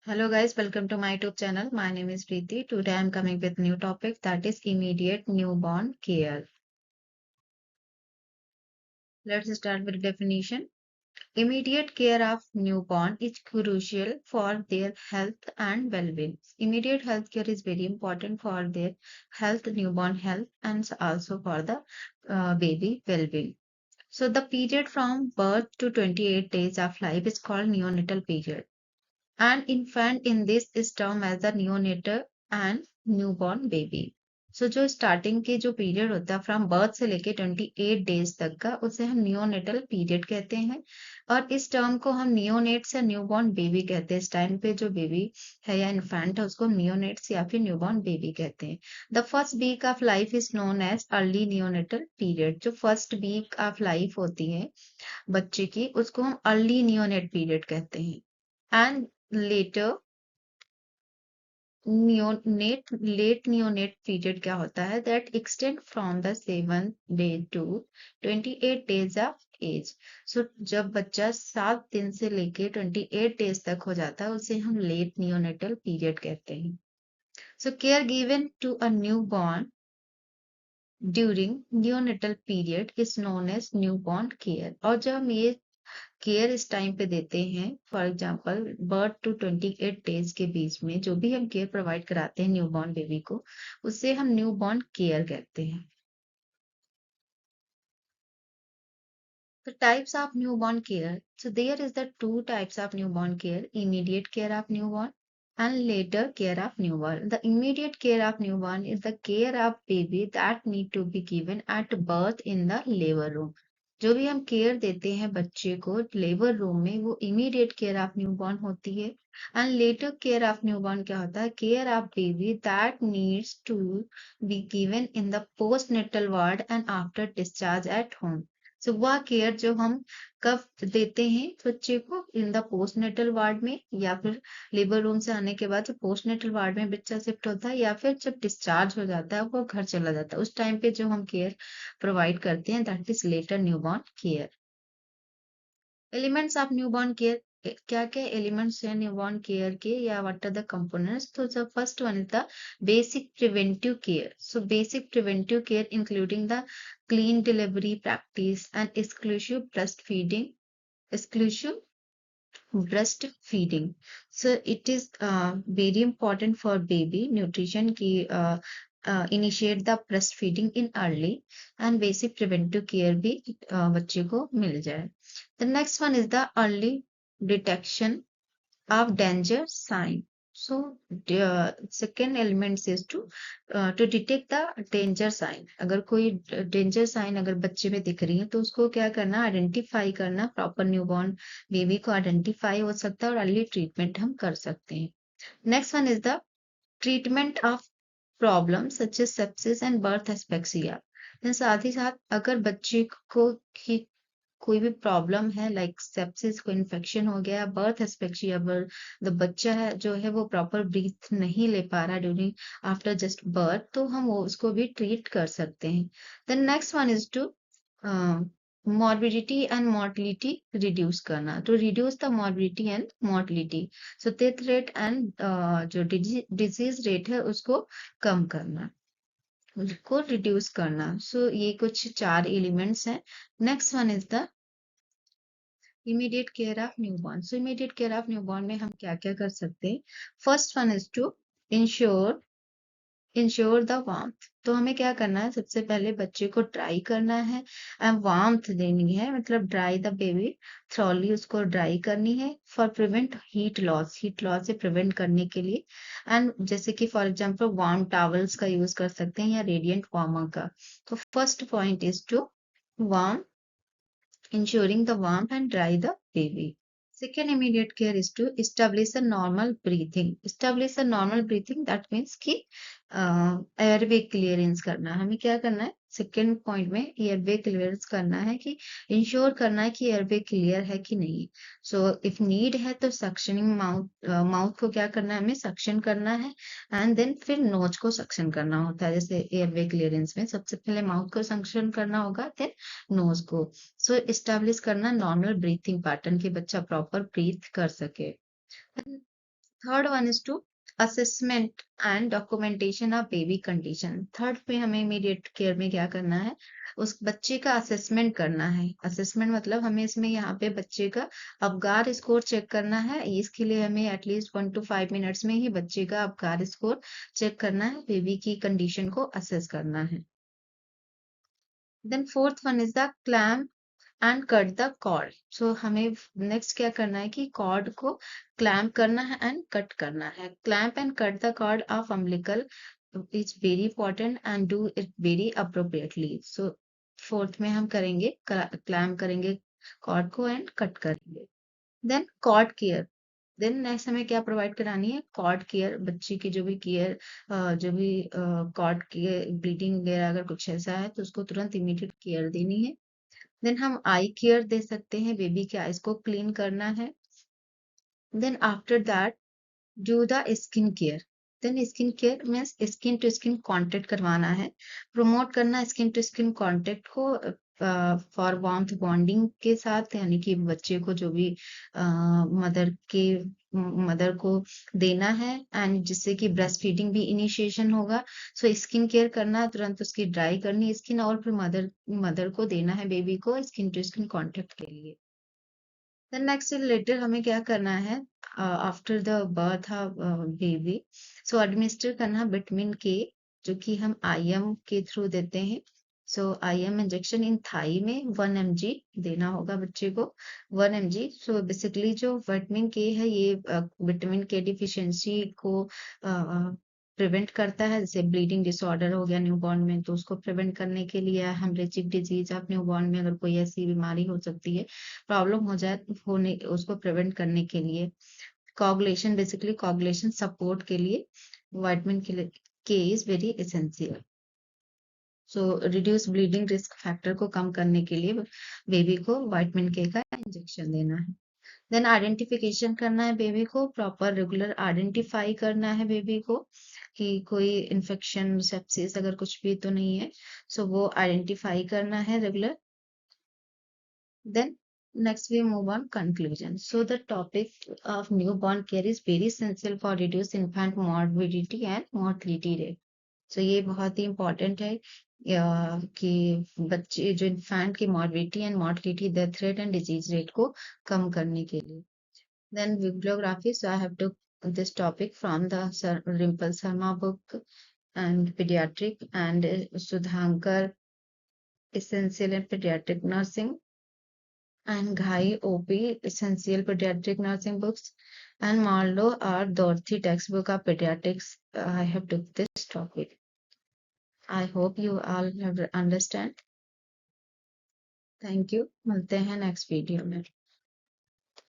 Hello guys, welcome to my YouTube channel. My name is Preeti. Today I am coming with new topic that is immediate newborn care. Let's start with definition. Immediate care of newborn is crucial for their health and well-being. Immediate health care is very important for their health, newborn health, and also for the baby well-being. So the period from birth to 28 days of life is called neonatal period. An infant in this is termed as the neonatal and newborn baby. So जो starting के जो period होता है from birth से लेके 28 days तक का उसे हम नियोनेटल पीरियड कहते हैं। और इस टर्म को हम नियोनेट्स या न्यूबॉर्न बेबी कहते हैं। इस टाइम पे जो बेबी है या इन्फेंट है उसको हम नियोनेट्स या फिर न्यूबॉर्न बेबी कहते हैं। The first week of life is known as early neonatal period. जो फर्स्ट वीक ऑफ लाइफ होती है बच्चे की उसको हम अर्ली नियोनेट पीरियड कहते हैं। And later neonate late neonate period क्या होता है that extend from the 7th day to 28 days of age। so जब बच्चा 7 दिन से लेके 28 डेज तक हो जाता है उसे हम late neonatal period कहते हैं। so care given to a newborn during neonatal period is known as newborn care। और जब हम ये केयर इस टाइम पे देते हैं for example birth to 28 days के बीच में जो भी हम केयर प्रोवाइड कराते हैं न्यूबॉर्न बेबी को उसे हम न्यूबॉर्न केयर कहते हैं। The types of newborn care. So there is the two types of newborn care, immediate care of newborn and later care of newborn. The immediate care of newborn is the care of baby that need to be given at birth in the labor room। जो भी हम care देते हैं बच्चे को labour room में वो immediate care of newborn होती है। And later care of newborn क्या होता है care of baby that needs to be given in the postnatal ward and after discharge at home. So वह केयर जो हम कब देते हैं बच्चे को इन द पोस्टनेटल वार्ड में या फिर लेबर रूम से आने के बाद जो पोस्टनेटल वार्ड में बच्चा शिफ्ट होता है या फिर जब डिस्चार्ज हो जाता है वो घर चला जाता है उस टाइम पे जो हम केयर प्रोवाइड करते हैं that is later newborn care. Elements of newborn care क्या क्या एलिमेंट्स हैं न्यूबॉर्न केयर के या व्हाट आर द कंपोनेंट्स। तो the first one is the basic preventive care. So basic preventive care including the clean delivery practice and exclusive breastfeeding। so it is very important for baby nutrition की initiate the breastfeeding in early and basic preventive care भी बच्चे को मिल जाए। The next one is the early detection of danger sign। So the second element is to detect the danger sign। अगर कोई danger sign अगर बच्चे में दिख रही है तो उसको क्या करना आइडेंटिफाई करना प्रॉपर न्यूबॉर्न बेबी को आइडेंटिफाई हो सकता है और अर्ली ट्रीटमेंट हम कर सकते हैं। Next one is the treatment of problem such as sepsis and birth asphyxia. साथ ही साथ अगर बच्चे को कोई भी प्रॉब्लम है लाइक सेप्सिस को इन्फेक्शन हो गया बर्थ एस्पेक्सिया द बच्चा है जो है वो प्रॉपर ब्रीथ नहीं ले पा रहा ड्यूरिंग आफ्टर जस्ट बर्थ तो हम वो उसको भी ट्रीट कर सकते हैं। Then next one is to morbidity and mortality reduce करना तो reduce the morbidity and mortality. So death rate and जो डिजीज रेट है उसको कम करना उसको रिड्यूस करना। सो ये कुछ 4 एलिमेंट्स हैं। Next one is the immediate care of newborn. So immediate care of newborn में हम क्या क्या कर सकते हैं। First one is to ensure the warmth. तो हमें क्या करना है सबसे पहले बच्चे को ड्राई करना है एंड वार्मथ देनी है मतलब ड्राई द बेबी थ्रॉली उसको ड्राई करनी है फॉर प्रिवेंट हीट लॉस से प्रिवेंट करने के लिए। एंड जैसे कि फॉर एग्जांपल वार्म टॉवल्स का यूज कर सकते हैं या रेडिएंट वार्मर का। तो first point is to warm ensuring the warmth and dry the baby। Second immediate care is to establish a normal breathing। Establish a normal breathing that means कि airway clearance करना है। हमें क्या करना है second point में airway clearance करना है कि इंश्योर करना है कि एयरवे क्लियर है कि नहीं। सो इफ नीड है तो सक्शनिंग माउथ को क्या करना है हमें सक्शन करना है एंड देन फिर नोज को सक्शन करना होता है। जैसे एयरवे क्लियरेंस में सबसे पहले माउथ को सक्शन करना होगा देन नोज को। सो एस्टेब्लिश करना नॉर्मल ब्रीथिंग पैटर्न कि बच्चा प्रॉपर ब्रीथ कर सके। Third one is to assessment and documentation of baby condition. Third पे हमें इमीडिएट केयर में क्या करना है, उस बच्चे का असेसमेंट करना है। असेसमेंट मतलब हमें इसमें यहाँ पे बच्चे का अबगार स्कोर चेक करना है। इसके लिए हमें एटलीस्ट 1 to 5 मिनट्स में ही बच्चे का अबगार स्कोर चेक करना है, बेबी की कंडीशन को असेस करना है। Then fourth one is the clamp and cut the cord. So हमें नेक्स्ट क्या करना है कि कॉर्ड को क्लैम्प करना है एंड कट करना है। Clamp and cut the cord of umbilical is very important and do it very appropriately. So fourth में हम करेंगे क्लैम्प करेंगे कॉर्ड को एंड कट करेंगे। Then cord care. Then next हमें क्या प्रोवाइड करानी है, कॉर्ड केयर। बच्चे की जो भी केयर, जो भी कॉर्ड के ब्लीडिंग वगैरह अगर कुछ ऐसा है तो उसको तुरंत इमीडिएट केयर देनी है। देन हम आई केयर दे सकते हैं, बेबी के आईज को क्लीन करना है। Then after that do the skin care. Then skin care means skin to skin contact करवाना है, प्रमोट करना स्किन टू स्किन कांटेक्ट को फॉर वार्मथ बॉन्डिंग के साथ, यानी कि बच्चे को जो भी मदर को देना है एंड जिससे कि ब्रेस्ट फीडिंग भी इनिशिएशन होगा। सो स्किन केयर करना, तुरंत उसकी ड्राई करनी स्किन और फिर मदर को देना है बेबी को स्किन टू स्किन कांटेक्ट के लिए। देन नेक्स्ट लेटर हमें क्या करना है, after the birth of baby, so administer करना विटामिन के, जो कि हम आईएम के थ्रू देते हैं। सो आईएम इंजेक्शन इन थाई में 1 mg देना होगा बच्चे को, 1 mg। सो बेसिकली जो विटामिन के है ये विटामिन के डिफिशियंसी को प्रिवेंट करता है। जैसे ब्लीडिंग डिसऑर्डर हो गया न्यूबॉर्न में, तो उसको प्रिवेंट करने के लिए, हेमरेजिक डिजीज ऑफ न्यूबॉर्न में अगर कोई ऐसी बीमारी हो सकती है, प्रॉब्लम हो जाए, होने उसको प्रिवेंट करने के लिए। कोगुलेशन, बेसिकली कोगुलेशन सपोर्ट के लिए विटामिन के is very essential. So reduce bleeding risk factor को कम करने के लिए बेबी को विटामिन के का इंजेक्शन देना है। देन आइडेंटिफिकेशन करना है बेबी को, प्रॉपर रेगुलर आइडेंटिफाई करना है बेबी को कि कोई इन्फेक्शन सेप्सिस अगर कुछ भी तो नहीं है। सो वो आइडेंटिफाई करना है regular. Then next we move on conclusion. So the topic of newborn care is very essential for reduce infant morbidity and mortality rate. So ये बहुत ही important है कि बच्चे जो इन्फेंट की morbidity and mortality, death rate and disease rate को कम करने के लिए। Then bibliography. So I have took this topic from the Rimple Sharma book and pediatric, and Sudhankar Essential in Pediatric Nursing, and Ghai OP Essential Pediatric Nursing Books, and Marlowe R. Dorothy Textbook of Pediatrics. I have took this topic. I hope you all have understand. Thank you. मिलते हैं next video में.